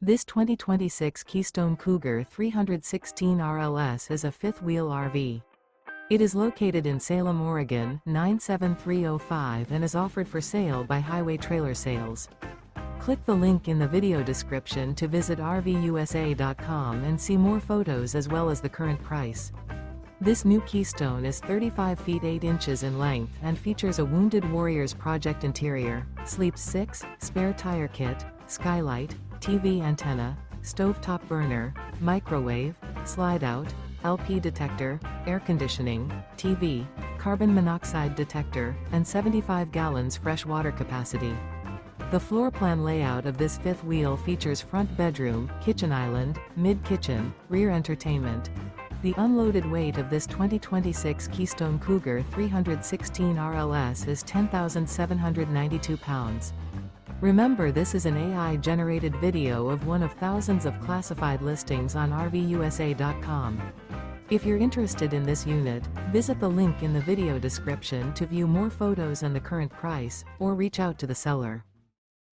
This 2026 Keystone Cougar 316 RLS is a fifth-wheel RV. It is located in Salem, Oregon, 97305 and is offered for sale by Highway Trailer Sales. Click the link in the video description to visit RVUSA.com and see more photos as well as the current price. This new Keystone is 35 feet 8 inches in length and features a Wounded Warriors Project interior, sleeps 6, spare tire kit, skylight, TV antenna, stovetop burner, microwave, slide-out, LP detector, air conditioning, TV, carbon monoxide detector, and 75 gallons fresh water capacity. The floor plan layout of this fifth wheel features front bedroom, kitchen island, mid-kitchen, rear entertainment. The unloaded weight of this 2026 Keystone Cougar 316 RLS is 10,792 pounds. Remember, this is an AI-generated video of one of thousands of classified listings on RVUSA.com. If you're interested in this unit, visit the link in the video description to view more photos and the current price, or reach out to the seller.